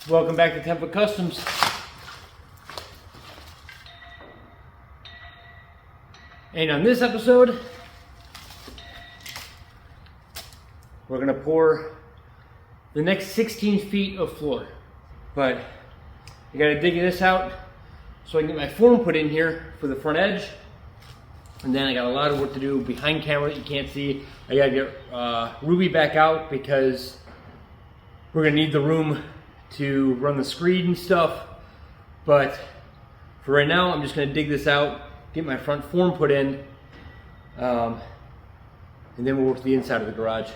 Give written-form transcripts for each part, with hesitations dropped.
Welcome back to Template Customs. And on this episode, we're going to pour the next 16 feet of floor. But I got to dig this out so I can get my form put in here for the front edge. And then I got a lot of work to do behind camera that you can't see. I got to get Ruby back out because we're going to need the room to run the screed and stuff. But for right now, I'm just going to dig this out, get my front form put in, and then we'll work to the inside of the garage.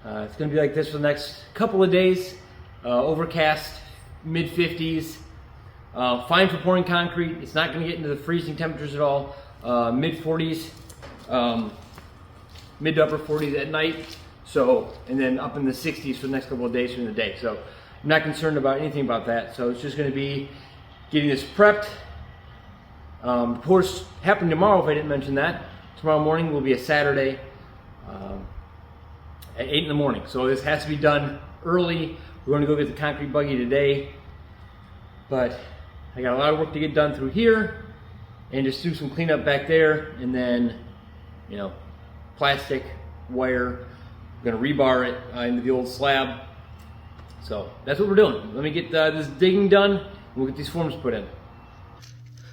It's going to be like this for the next couple of days. Overcast, mid-50s. Fine for pouring concrete. It's not going to get into the freezing temperatures at all. Mid-40s, mid to upper 40s at night. So, and then up in the 60s for the next couple of days during the day. So I'm not concerned about anything about that. So it's just going to be getting this prepped. Pours happen tomorrow if I didn't mention that. Tomorrow morning will be a Saturday at 8 in the morning. So this has to be done early. We're going to go get the concrete buggy today. But I got a lot of work to get done through here and just do some cleanup back there, and then, you know, plastic, wire. We're going to rebar it into the old slab. So that's what we're doing. Let me get this digging done, and we'll get these forms put in.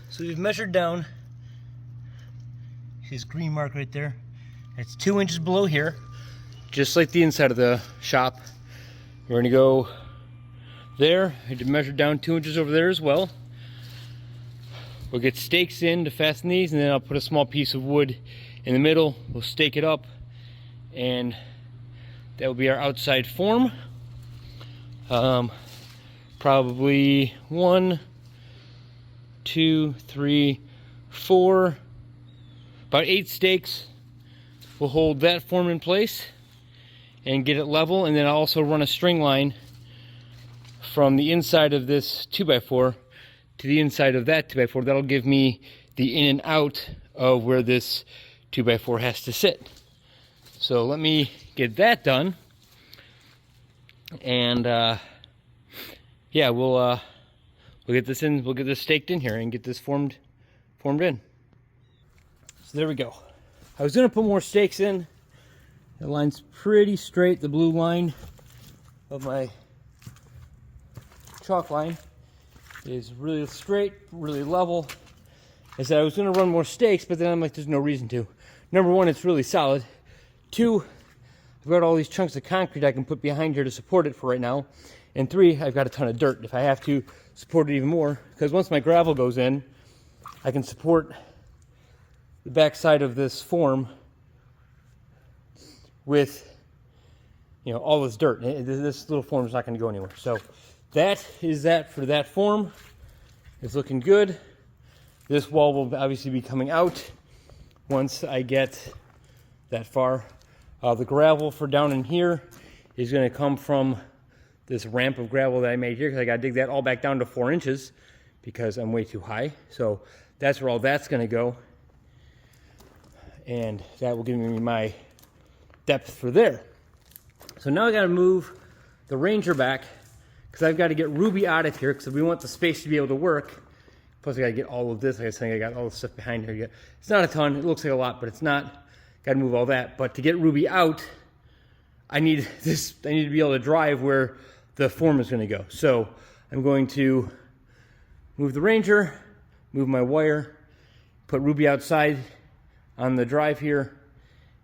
So we've measured down his green mark right there. It's 2 inches below here, just like the inside of the shop. We're going to go there. I had to measure down 2 inches over there as well. We'll get stakes in to fasten these, and then I'll put a small piece of wood in the middle. We'll stake it up, and that will be our outside form. Probably 1, 2, 3, 4, about 8 stakes will hold that form in place and get it level, and then I'll also run a string line from the inside of this 2x4 to the inside of that 2x4. That'll give me the in and out of where this 2x4 has to sit. So let me get that done. And yeah, we'll get this in. We'll get this staked in here and get this formed in. So there we go. I was gonna put more stakes in. The line's pretty straight. The blue line of my chalk line is really straight, really level. I said I was gonna run more stakes, but then I'm like, there's no reason to. Number one, it's really solid. Two, I've got all these chunks of concrete I can put behind here to support it for right now. And three, I've got a ton of dirt if I have to support it even more, because once my gravel goes in, I can support the back side of this form with, you know, all this dirt. This little form is not going to go anywhere. So that is that for that form. It's looking good. This wall will obviously be coming out once I get that far. The gravel for down in here is going to come from this ramp of gravel that I made here, because I got to dig that all back down to 4 inches because I'm way too high. So that's where all that's going to go. And that will give me my depth for there. So now I got to move the Ranger back, because I've got to get Ruby out of here, because we want the space to be able to work. Plus I got to get all of this. Like I was saying, I got all the stuff behind here. It's not a ton. It looks like a lot, but it's not. Got to move all that. But to get Ruby out, I need this. I need to be able to drive where the form is going to go. So I'm going to move the Ranger, move my wire, put Ruby outside on the drive here,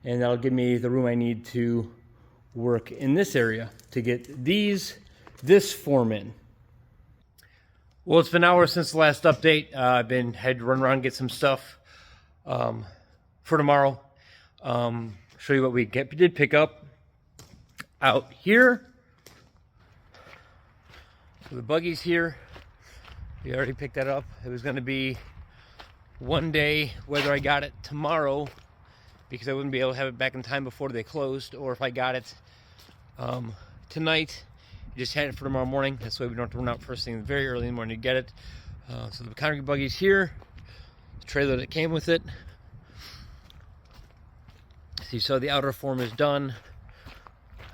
and that'll give me the room I need to work in this area to get this form in. Well, it's been hours since the last update. I've had to run around and get some stuff for tomorrow. Show you what we did pick up out here. So the buggy's here. We already picked that up. It was going to be one day whether I got it tomorrow, because I wouldn't be able to have it back in time before they closed, or if I got it tonight, just had it for tomorrow morning. That's why we don't have to run out first thing very early in the morning to get it. So the concrete buggy's here. The trailer that came with it. So you saw the outer form is done.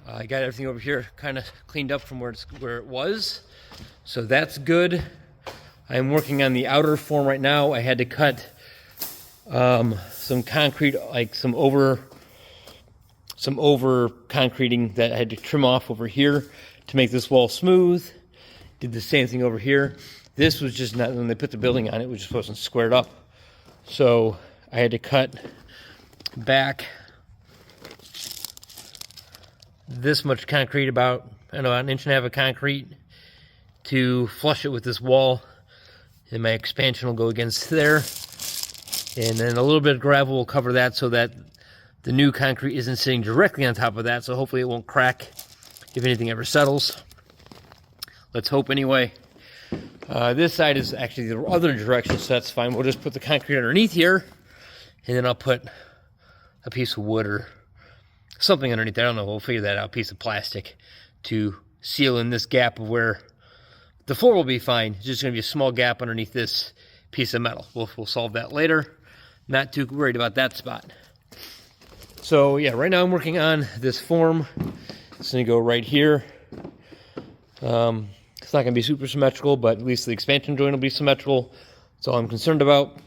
I got everything over here kind of cleaned up from where it was. So that's good. I'm working on the outer form right now. I had to cut some concrete, like some over concreting that I had to trim off over here to make this wall smooth. Did the same thing over here. This was just not, when they put the building on it, just wasn't squared up. So I had to cut back this much concrete, about, I don't know, an inch and a half of concrete, to flush it with this wall. And my expansion will go against there. And then a little bit of gravel will cover that so that the new concrete isn't sitting directly on top of that. So hopefully it won't crack if anything ever settles. Let's hope anyway. This side is actually the other direction, so that's fine. We'll just put the concrete underneath here, and then I'll put a piece of wood or something underneath there. I don't know. We'll figure that out. A piece of plastic to seal in this gap of where the floor will be fine. It's just going to be a small gap underneath this piece of metal. We'll solve that later. Not too worried about that spot. So yeah, right now I'm working on this form. It's going to go right here. It's not going to be super symmetrical, but at least the expansion joint will be symmetrical. That's all I'm concerned about.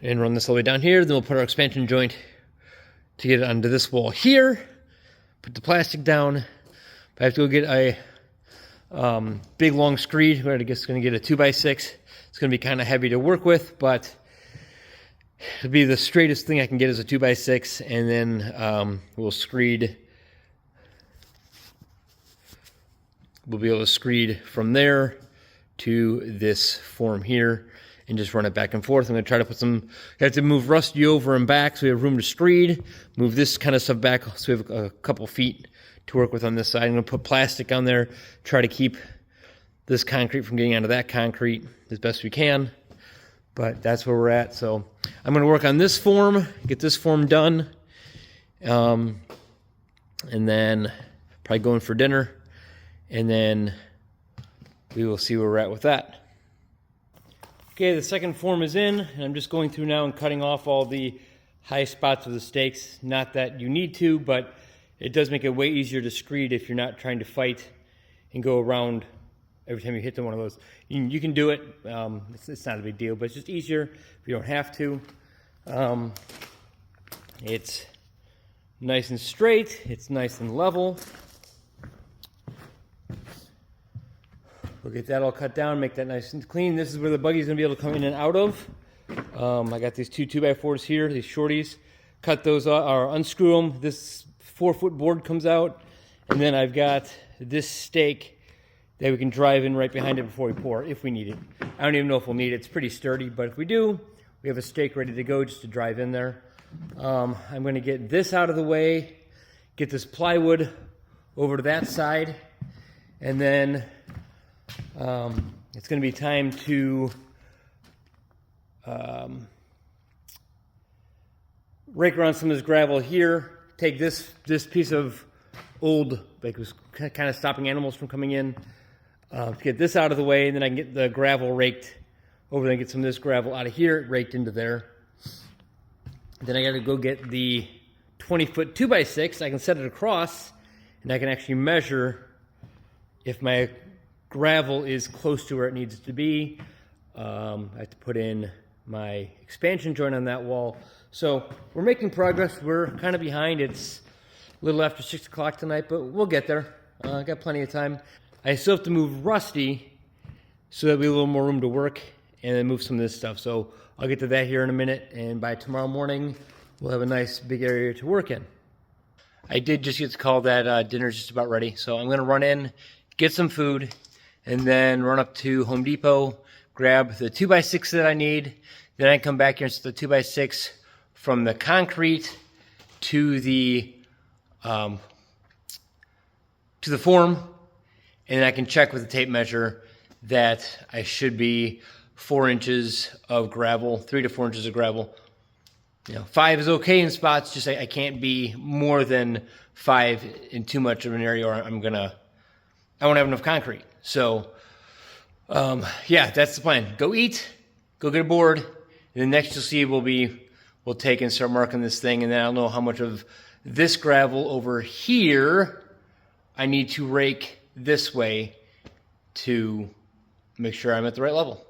And run this all the way down here. Then we'll put our expansion joint to get it onto this wall here. Put the plastic down. I have to go get a big long screed. I guess going to get a 2x6. It's going to be kind of heavy to work with, but it'll be the straightest thing I can get is a 2x6, and then we'll screed. We'll be able to screed from there to this form here and just run it back and forth. I'm going to try to put some, I have to move Rusty over and back so we have room to screed. Move this kind of stuff back so we have a couple feet to work with on this side. I'm going to put plastic on there, try to keep this concrete from getting onto that concrete as best we can. But that's where we're at. So I'm going to work on this form, get this form done, and then probably going for dinner. And then we will see where we're at with that. Okay, the second form is in, and I'm just going through now and cutting off all the high spots of the stakes. Not that you need to, but it does make it way easier to screed if you're not trying to fight and go around every time you hit one of those. You can do it. It's not a big deal, but it's just easier if you don't have to. It's nice and straight. It's nice and level. We'll get that all cut down, make that nice and clean. This is where the buggy's gonna be able to come in and out of. I got these two 2x4s here, these shorties. Cut those off, or unscrew them. This 4-foot board comes out. And then I've got this stake that we can drive in right behind it before we pour, if we need it. I don't even know if we'll need it. It's pretty sturdy, but if we do, we have a stake ready to go just to drive in there. I'm gonna get this out of the way, get this plywood over to that side, and then it's going to be time to rake around some of this gravel here, take this piece of old, like it was kind of stopping animals from coming in, get this out of the way, and then I can get the gravel raked over there and get some of this gravel out of here, raked into there. Then I got to go get the 20-foot 2x6. I can set it across, and I can actually measure if my gravel is close to where it needs to be. I have to put in my expansion joint on that wall. So we're making progress. We're kind of behind. It's a little after 6 o'clock tonight, but we'll get there. I got plenty of time. I still have to move Rusty so that we have a little more room to work, and then move some of this stuff. So I'll get to that here in a minute, and by tomorrow morning, we'll have a nice big area to work in. I did just get the call that dinner's just about ready, so I'm gonna run in, get some food, and then run up to Home Depot, grab the 2x6 that I need. Then I come back here and set the 2x6 from the concrete to the form, and I can check with the tape measure that I should be 4 inches of gravel, 3 to 4 inches of gravel. 5 is okay in spots, just I can't be more than 5 in too much of an area, or I won't have enough concrete. So, yeah, that's the plan. Go eat, go get a board, and then next you'll see we'll take and start marking this thing, and then I'll know how much of this gravel over here I need to rake this way to make sure I'm at the right level.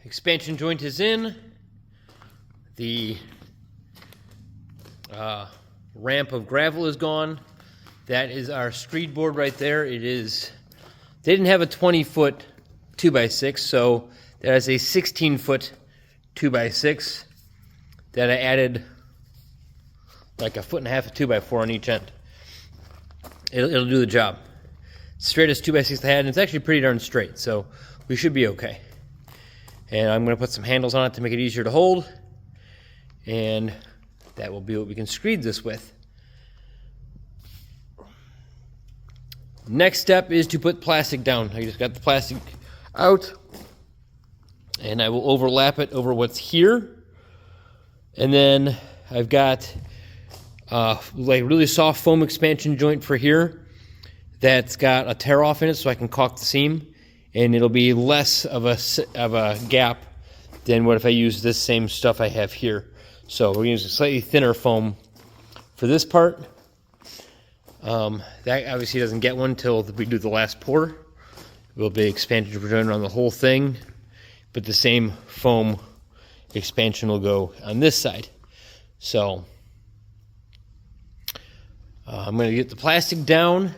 Expansion joint is in. The ramp of gravel is gone. That is our screed board right there. They didn't have a 20-foot 2x6, so that is a 16-foot 2x6 that I added like 1.5 feet of 2x4 on each end. It'll do the job. Straightest 2x6 I had, and it's actually pretty darn straight, so we should be okay. And I'm going to put some handles on it to make it easier to hold, and that will be what we can screed this with. Next step is to put plastic down. I just got the plastic out, and I will overlap it over what's here. And then I've got like really soft foam expansion joint for here that's got a tear off in it, so I can caulk the seam, and it'll be less of a gap than what if I use this same stuff I have here. So we're going to use a slightly thinner foam for this part. That obviously doesn't get one until we do the last pour. It will be expansion joint on the whole thing, but the same foam expansion will go on this side. So I'm going to get the plastic down,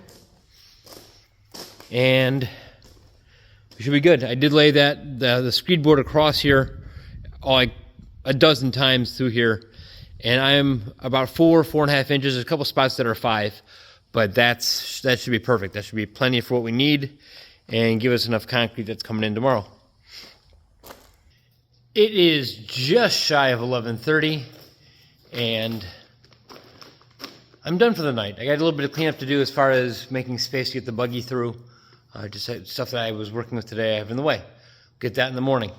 and we should be good. I did lay the screed board across here like a dozen times through here, and I am about 4.5 inches. There's a couple spots that are 5, but that should be perfect. That should be plenty for what we need and give us enough concrete that's coming in tomorrow. It is just shy of 11:30, and I'm done for the night. I got a little bit of cleanup to do as far as making space to get the buggy through. Just stuff that I was working with today I have in the way. Get that in the morning.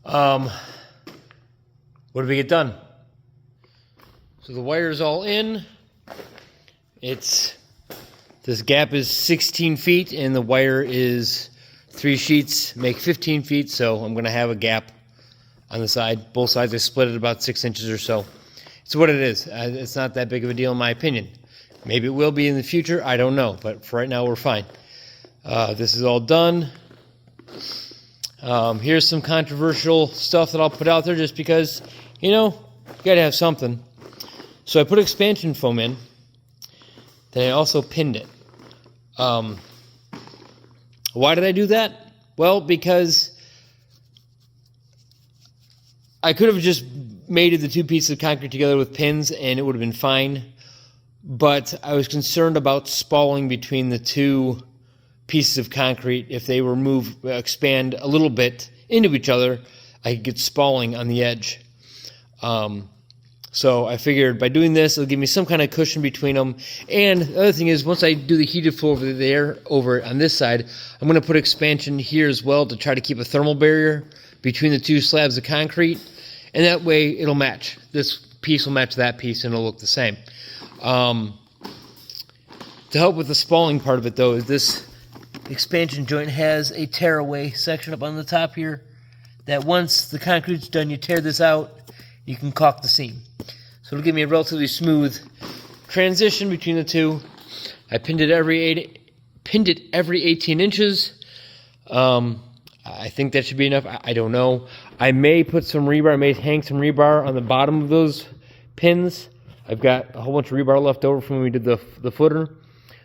What did we get done? So the wire's all in. This gap is 16 feet, and the wire is 3 sheets, make 15 feet, so I'm going to have a gap on the side. Both sides I split it about 6 inches or so. It's what it is. It's not that big of a deal in my opinion. Maybe it will be in the future, I don't know, but for right now we're fine. This is all done. Here's some controversial stuff that I'll put out there just because, you gotta have something. So I put expansion foam in, then I also pinned it. Why did I do that? Well, because I could have just mated the 2 pieces of concrete together with pins and it would have been fine, but I was concerned about spalling between the 2 pieces of concrete. If they were expand a little bit into each other, I could get spalling on the edge. So I figured by doing this, it'll give me some kind of cushion between them. And the other thing is, once I do the heated floor over on this side, I'm going to put expansion here as well to try to keep a thermal barrier between the 2 slabs of concrete. And that way it'll match. This piece will match that piece and it'll look the same. To help with the spalling part of it, though, is this expansion joint has a tearaway section up on the top here that once the concrete's done, you tear this out, you can caulk the seam. So it'll give me a relatively smooth transition between the 2. I pinned it every 18 inches. I think that should be enough. I don't know. I may put some rebar. I may hang some rebar on the bottom of those pins. I've got a whole bunch of rebar left over from when we did the footer.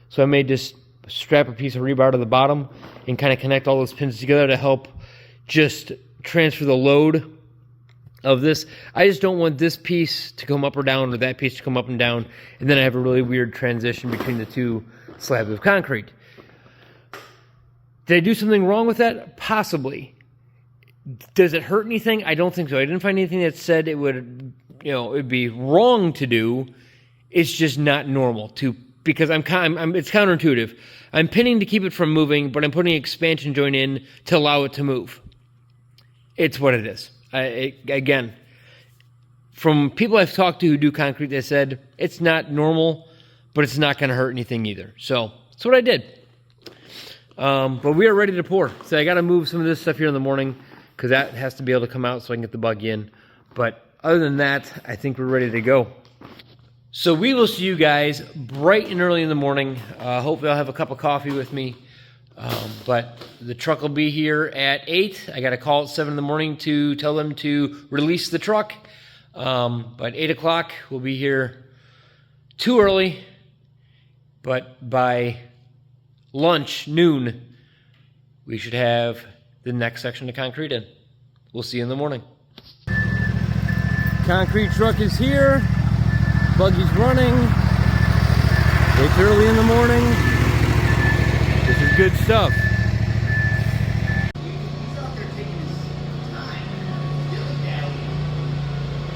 So I may just strap a piece of rebar to the bottom and kind of connect all those pins together to help just transfer the load of this. I just don't want this piece to come up or down or that piece to come up and down, and then I have a really weird transition between the 2 slabs of concrete. Did I do something wrong with that? Possibly. Does it hurt anything? I don't think so. I didn't find anything that said it would, it'd be wrong to do. It's just not normal to because it's counterintuitive. I'm pinning to keep it from moving, but I'm putting an expansion joint in to allow it to move. It's what it is. Again, from people I've talked to who do concrete, they said it's not normal, but it's not going to hurt anything either. So that's what I did. But we are ready to pour. So I got to move some of this stuff here in the morning because that has to be able to come out so I can get the buggy in. But other than that, I think we're ready to go. So we will see you guys bright and early in the morning. Hopefully I'll have a cup of coffee with me. But the truck will be here at 8. I got a call at 7 in the morning to tell them to release the truck. But 8 o'clock, we'll be here too early. But by lunch, noon, we should have the next section of concrete in. We'll see you in the morning. Concrete truck is here. Buggy's running. It's early in the morning. This is good stuff.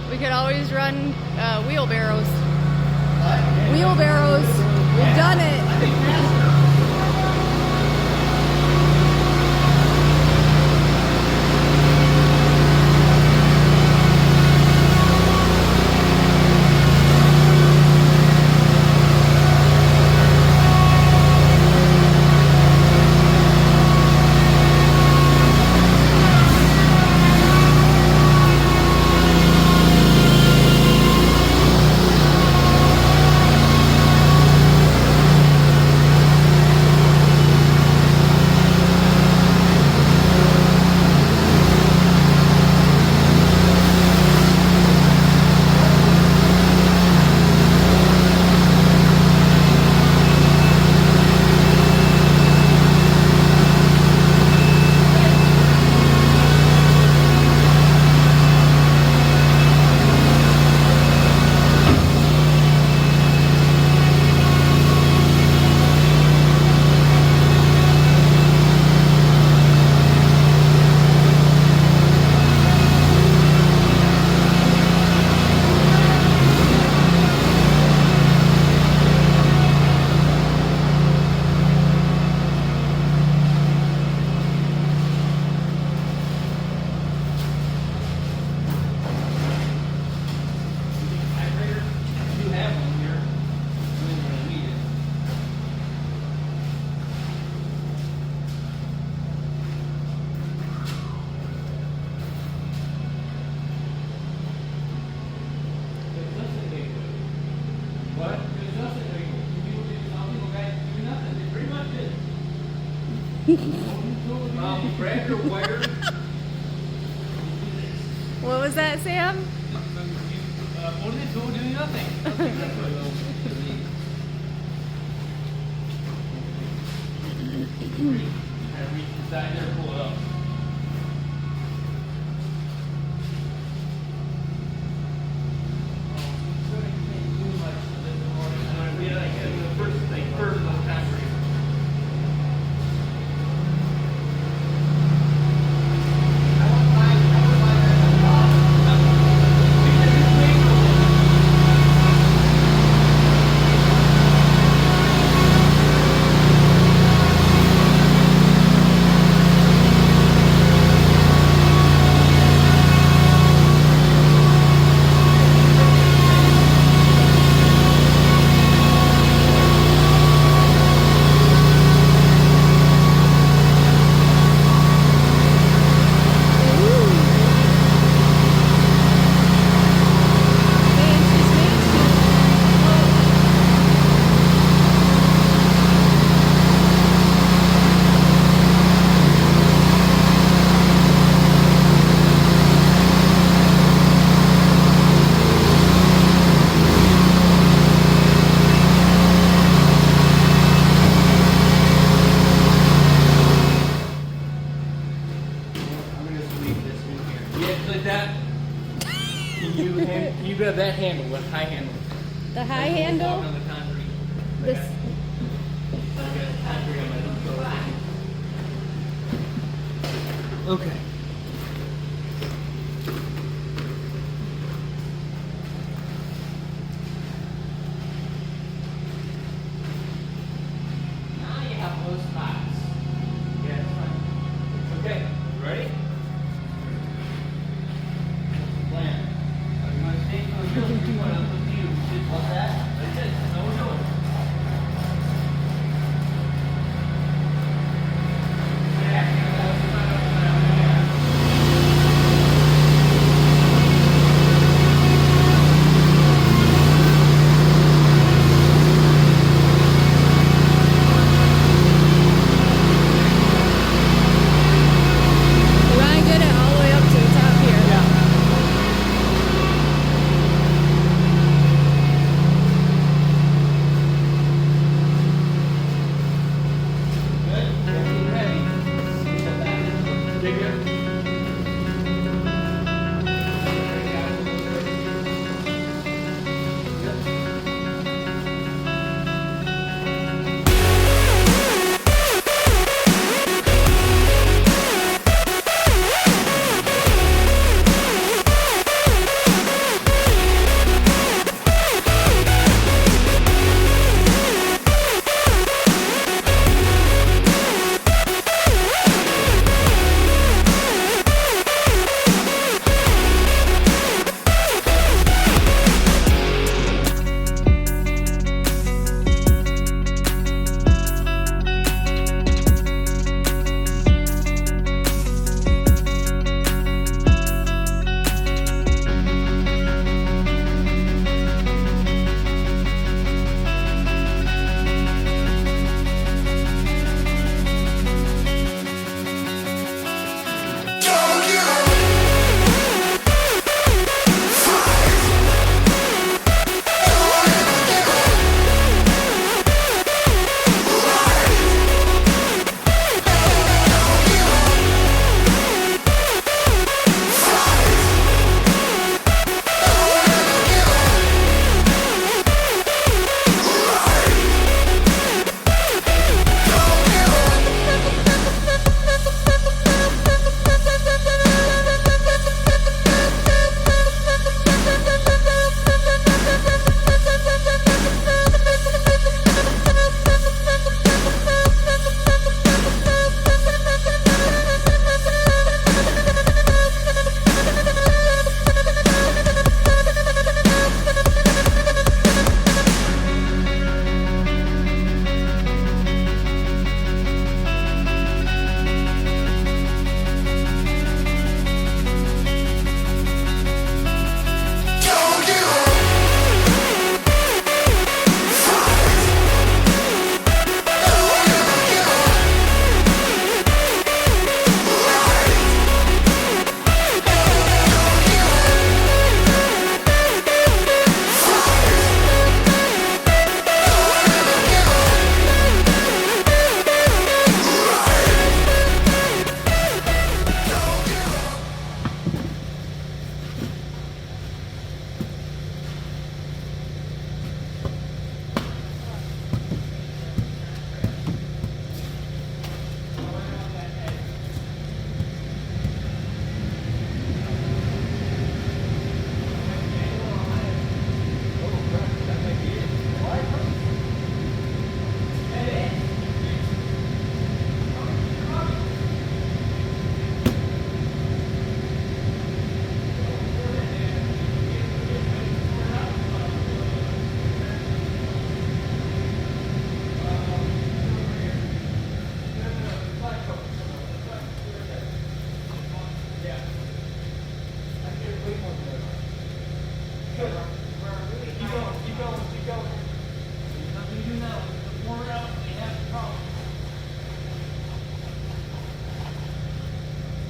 We could always run wheelbarrows. Wheelbarrows. We've done it. Grab your wire. What was that, Sam? What did it do? Doing nothing. Reach inside there, pull it up. You grab that handle, the high handle. The high handle? On the concrete. This. Okay.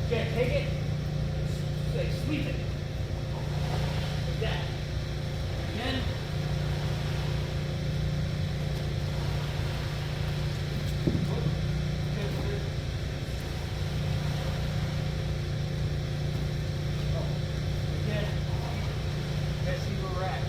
Okay, take it, like sweep it. Like that. Again. Again. Let's see where we're at.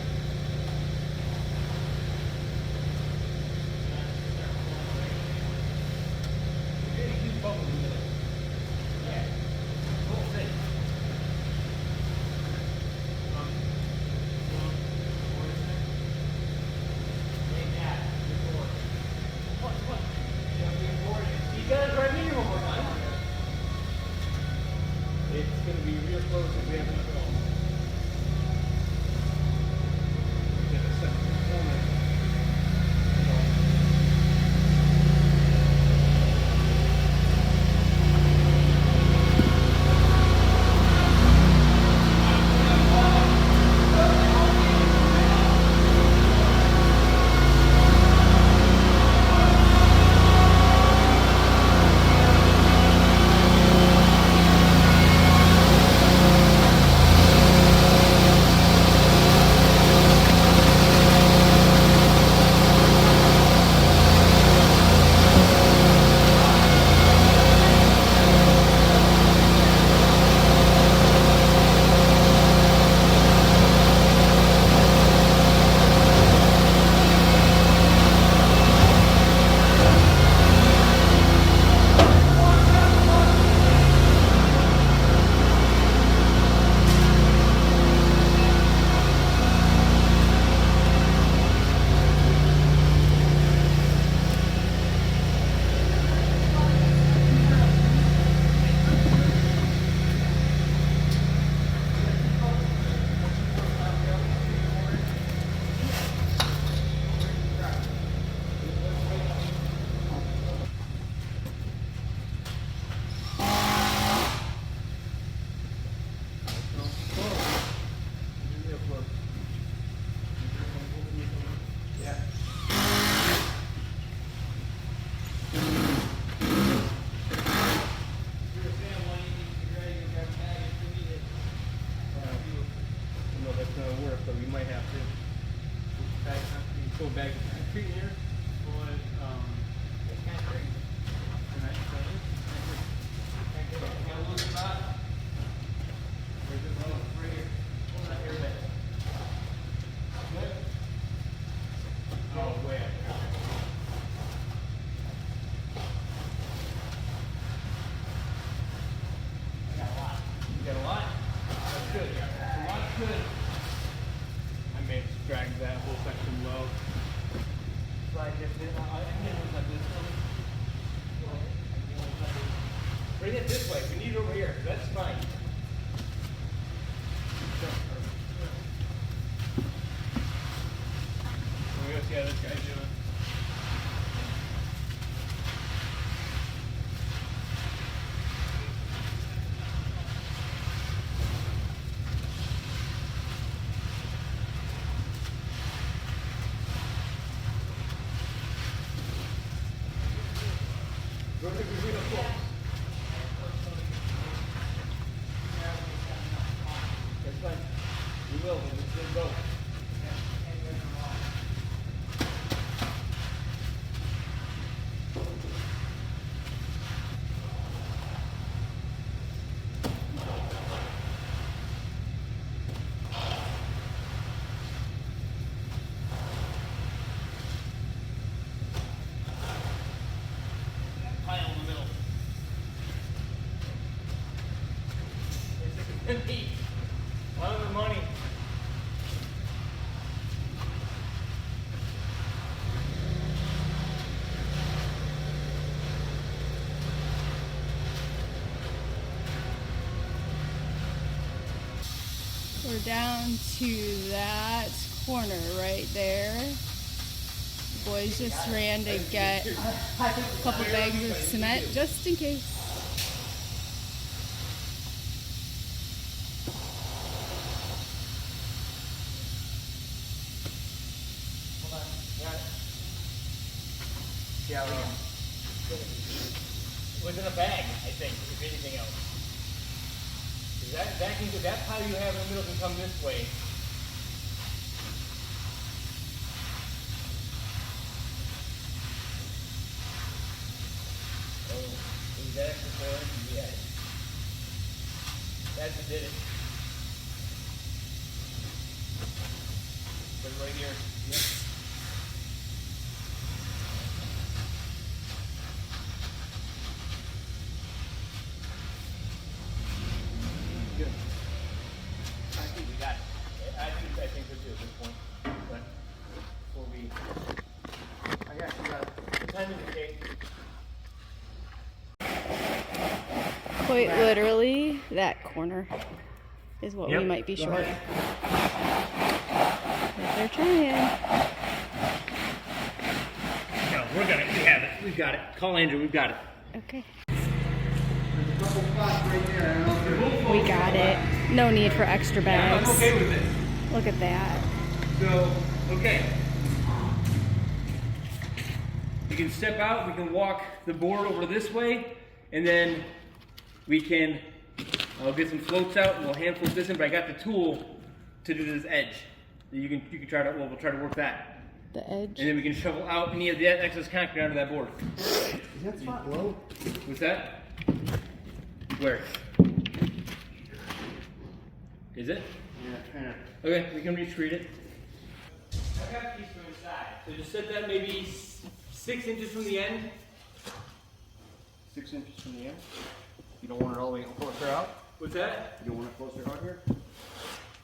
Bring it this way. We need it over here. That's fine. Let me go see how this guy's doing. That's fine. We will. We'll go. Pile in the middle. It's like a heat. A lot of the money. We're down to that corner right there. The boys just ran to get a couple bags of cement just in case. Hold on. Got it. See how we go. It was in a bag, I think, if anything else. That pile you have in the middle can come this way. Oh, is that extra 4 inches? Yeah. That's what did it. Put it right here. Yep. Good. I think we got it. I think we're good at this point. But before we, I got you. Time in the cake. Quite literally, that corner is what we Yep. might be Go short. ahead. But they're trying. No, we're gonna. We have it. We've got it. Call Andrew. We've got it. Okay. There's a couple spots right there. I don't know if they're We got it. No need for extra Yeah, I'm bags. okay with it. Look at that. So, okay. You can step out. We can walk the board over this way, and then we can. I'll get some floats out, and we'll hand float this in. But I got the tool to do this edge. You can try to. Well, we'll try to work that, The edge. and then we can shovel out any of that excess concrete onto that board. is that spot low? What's that? Where? Is it? Yeah, kind of. Okay, we can retreat it. I got a piece from inside. So just set that maybe 6 inches from the end. 6 inches from the end. You don't want it all the way closer out? What's that? You don't want it closer out here?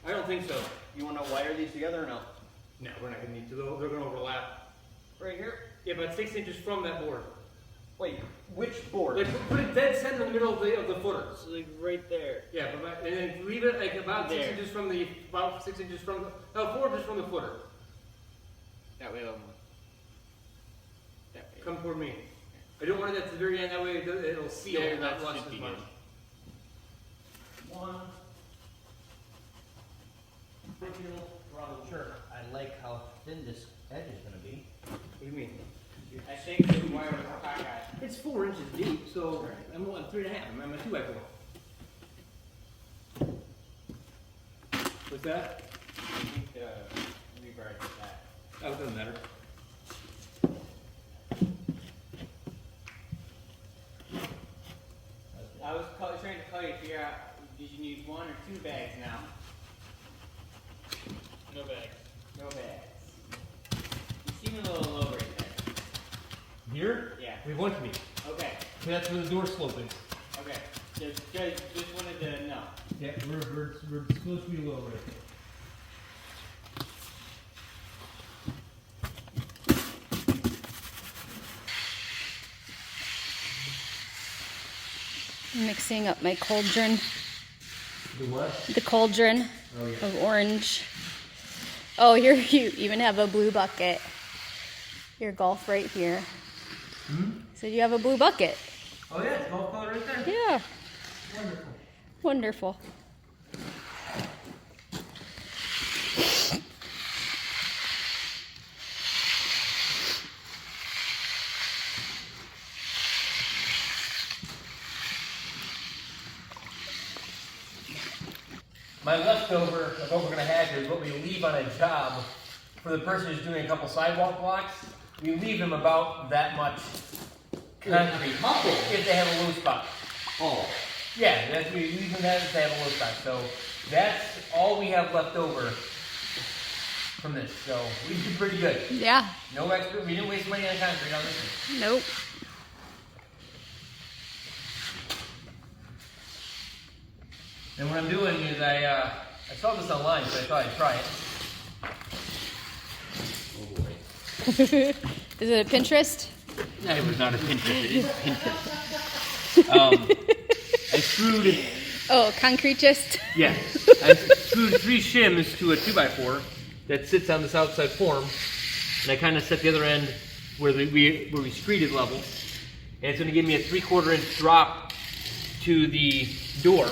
I don't think so. You want to wire these together or no? No, we're not gonna need to. They're gonna overlap. Right here? Yeah, about 6 inches from that board. Wait, which board? Like put it dead center in the middle of the footer. So like right there. Yeah, and then leave it like about There. 6 inches from the 6 inches from the 4 inches from the footer. That way a little more. That way. Come toward me. I don't want it at the very end. That way it'll seal There, and not that rust should as be much. good. One. Sure, I like how thin this edge is gonna be. What do you mean? I think the wire was cockeyed. It's 4 inches deep, so I'm 3.5. I'm a 2x4. What's that? I think the rebar did that. Oh, it doesn't matter. I was trying to call you to figure out, did you need 1 or 2 bags now? No bags. No bags. You seem a little low right there. Here? Yeah. We want to be. Okay, That's where the door slope is. okay. Just wanted to know. Yeah, we're supposed to be low right there. Mixing up my cauldron. The what? The cauldron Oh, yeah. of orange. Oh, here you even have a blue bucket. Your golf right here. So you have a blue bucket. Oh yeah, it's golf club right there. Yeah. Wonderful. Wonderful. My leftover of what we're gonna have here is what we leave on a job for the person who's doing a couple sidewalk blocks. We leave them about that much concrete if they have a low spot. Oh. Yeah, that's, we leave them that if they have a low spot. So that's all we have left over from this. So we did pretty good. Yeah. No expert. We didn't waste money on concrete on this one. Nope. And what I'm doing is I saw this online, so I thought I'd try it. Oh boy. Is it a Pinterest? No, it was not a Pinterest. It is Pinterest. I screwed. Oh, concrete just? Yeah, I screwed 3 shims to a 2x4 that sits on this outside form, and I kind of set the other end where we streeted level, and it's going to give me a 3/4 inch drop to the door,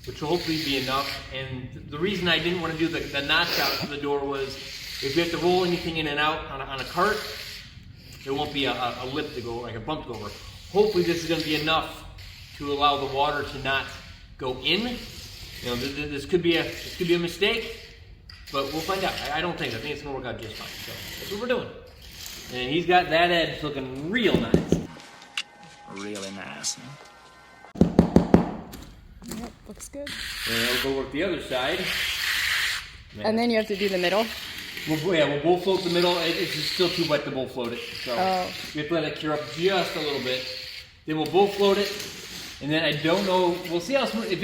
which will hopefully be enough. And the reason I didn't want to do the notch out to the door was if you have to roll anything in and out on a cart, there won't be a lip to go, like a bump to go over. Hopefully this is going to be enough to allow the water to not go in. You know, this could be a mistake, but we'll find out. I don't think. I think it's going to work out just fine. So that's what we're doing. And he's got that edge looking real nice. Really nice. Yep, looks good. And I'll go work the other side. And then you have to do the middle. We'll bull float the middle. It's just still too wet to bull float it. So we have to let it cure up just a little bit. Then we'll bull float it. And then I don't know, we'll see how smooth. If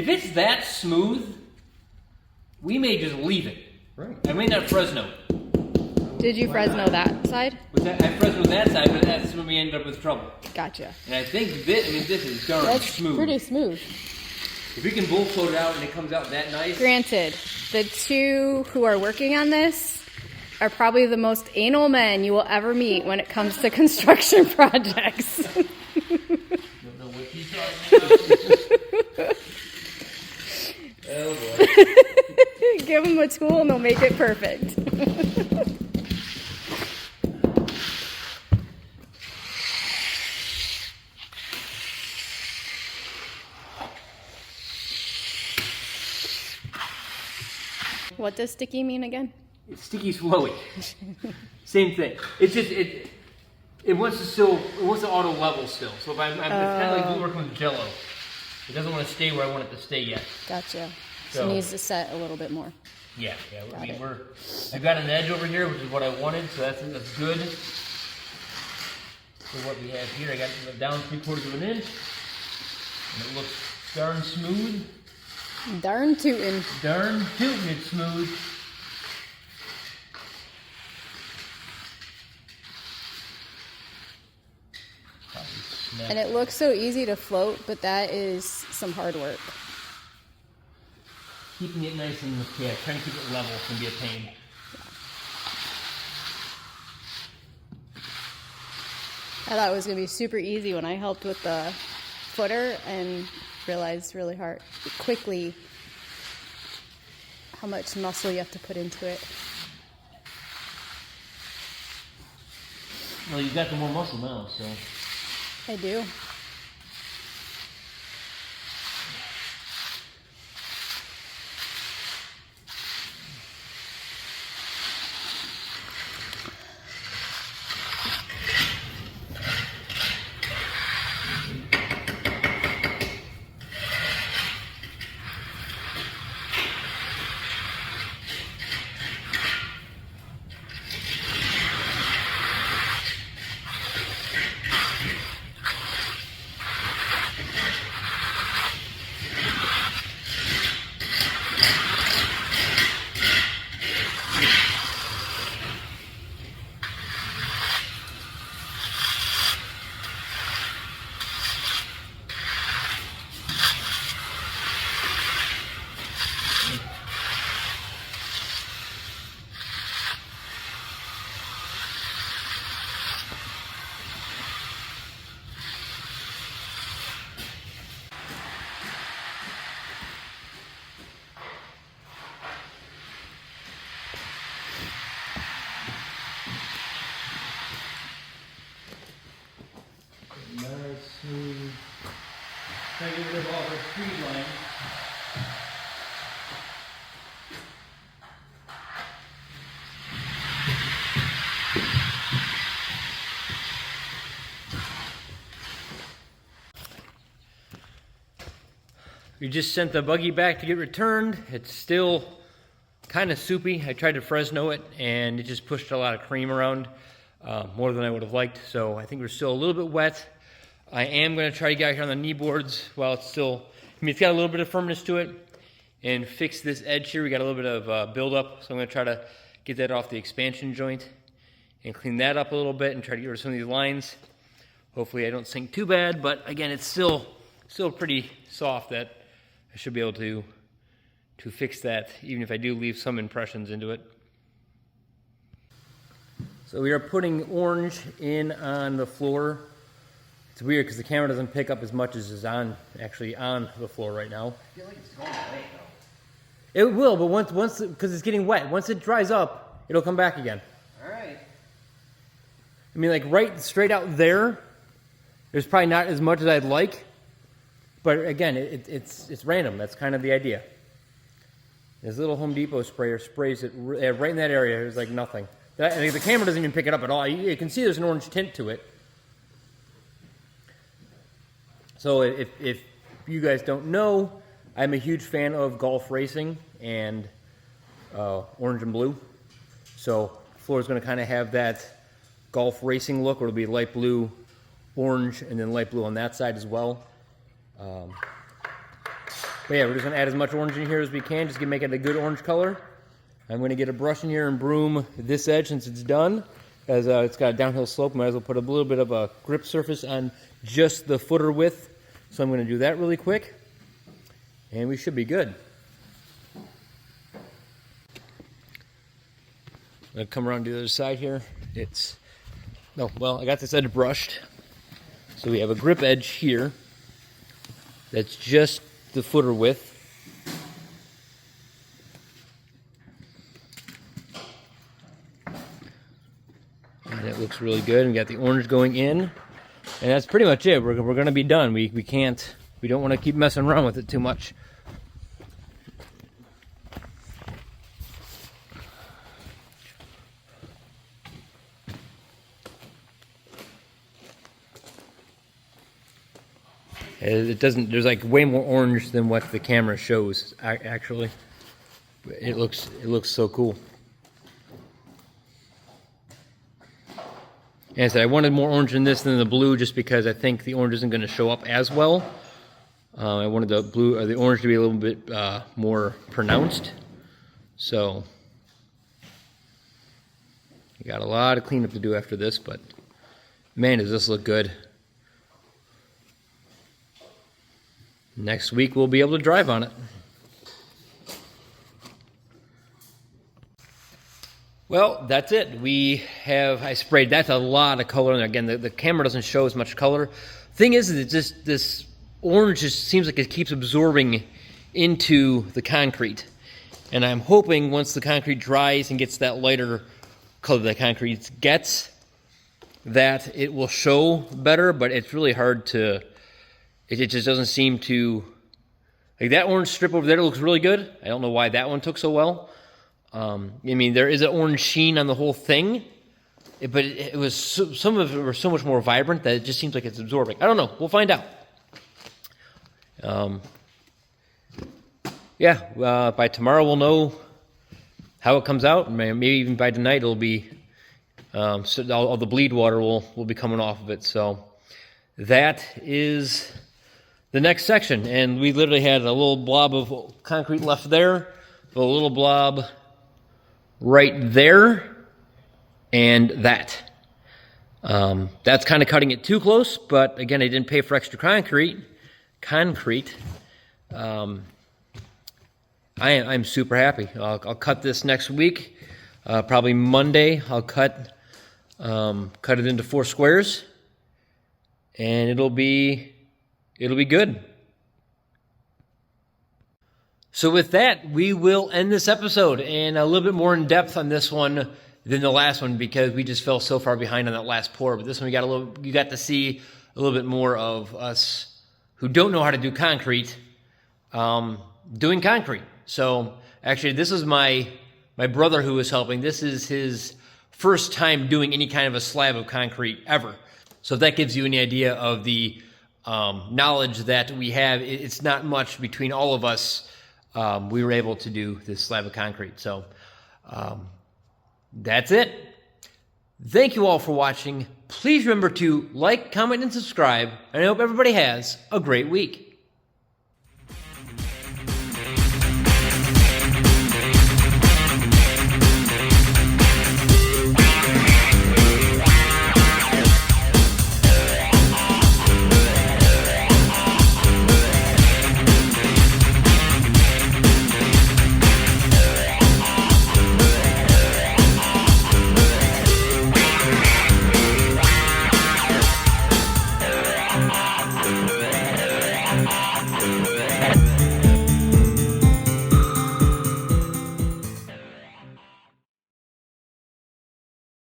it's that smooth, we may just leave it. Right. I may not Fresno. Did you Fresno that side? I Fresno that side, but that's when we end up with trouble. Gotcha. And I think this is darn That's smooth. pretty smooth. If we can bull float it out and it comes out that nice. Granted, the two who are working on this are probably the most anal men you will ever meet when it comes to construction projects. Don't know what he's talking about. Oh boy. Give them a tool and they'll make it perfect. What does sticky mean again? It's sticky flowy. Same thing. It's just it wants to auto level still. So if it's kind of like working with Jello. It doesn't want to stay where I want it to stay yet. Gotcha. So So- it needs to set a little bit more. Yeah. I mean, it. I've got an edge over here, which is what I wanted, so that's good. So what we have here, I got it down 3/4 of an inch, and it looks darn smooth. Darn tootin'. Darn tootin' it's smooth. Probably snap. And it looks so easy to float, but that is some hard work. Keeping it nice and trying to keep it level can be a pain. I thought it was going to be super easy when I helped with the footer and realized quickly how much muscle you have to put into it. Well, you've got the more muscle now, so. I do. nice, smooth. Try to get rid of all the tree line. We just sent the buggy back to get returned. It's still kind of soupy. I tried to Fresno it, and it just pushed a lot of cream around, more than I would have liked. So I think we're still a little bit wet. I am going to try to get out here on the knee boards while it's still, it's got a little bit of firmness to it, and fix this edge here. We got a little bit of buildup, so I'm going to try to get that off the expansion joint and clean that up a little bit and try to get rid of some of these lines. Hopefully I don't sink too bad, but again, it's still pretty soft that I should be able to fix that, even if I do leave some impressions into it. So we are putting orange in on the floor. It's weird because the camera doesn't pick up as much as is actually on the floor right now. I feel like it's going away though. It will, but once because it's getting wet. Once it dries up, it'll come back again. All right. I mean, like right straight out there's probably not as much as I'd like. But again, it's random. That's kind of the idea. This little Home Depot sprayer sprays it right in that area. There's like nothing. I think the camera doesn't even pick it up at all. You can see there's an orange tint to it. So if you guys don't know, I'm a huge fan of golf racing and orange and blue. So the floor is going to kind of have that golf racing look, where it'll be light blue, orange, and then light blue on that side as well. But yeah, we're just going to add as much orange in here as we can, just to make it a good orange color. I'm going to get a brush in here and broom this edge since it's done, as it's got a downhill slope. Might as well put a little bit of a grip surface on just the footer width. So I'm going to do that really quick, and we should be good. I'm going to come around to the other side here. I got this edge brushed. So we have a grip edge here. That's just the footer width. And it looks really good. We got the orange going in. And that's pretty much it. We're going to be done. We don't want to keep messing around with it too much. It doesn't, there's like way more orange than what the camera shows, actually. It looks so cool. And I said I wanted more orange in this than the blue, just because I think the orange isn't going to show up as well. I wanted the blue or the orange to be a little bit more pronounced. So you got a lot of cleanup to do after this, but man, does this look good. Next week we'll be able to drive on it. Well, that's it. I sprayed, that's a lot of color. And again, the camera doesn't show as much color. Thing is, it just, this orange just seems like it keeps absorbing into the concrete. And I'm hoping once the concrete dries and gets that lighter color the concrete gets, that it will show better, but it's really hard to, it just doesn't seem to, like that orange strip over there looks really good. I don't know why that one took so well. I mean, there is an orange sheen on the whole thing, but it was some of it were so much more vibrant that it just seems like it's absorbing. I don't know. We'll find out. By tomorrow we'll know how it comes out. Maybe even by tonight it'll be, so all the bleed water will be coming off of it. So that is the next section. And we literally had a little blob of concrete left there, a little blob right there, and that. That's kind of cutting it too close, but again, I didn't pay for extra concrete. I'm super happy. I'll cut this next week. Probably Monday, I'll cut it into 4 squares, and it'll be good. So with that, we will end this episode, and a little bit more in depth on this one than the last one, because we just fell so far behind on that last pour. But this one, you got to see a little bit more of us who don't know how to do concrete doing concrete. So actually, this is my brother who is helping. This is his first time doing any kind of a slab of concrete ever. So if that gives you any idea of the knowledge that we have, it's not much between all of us. We were able to do this slab of concrete. So that's it. Thank you all for watching. Please remember to like, comment, and subscribe. And I hope everybody has a great week.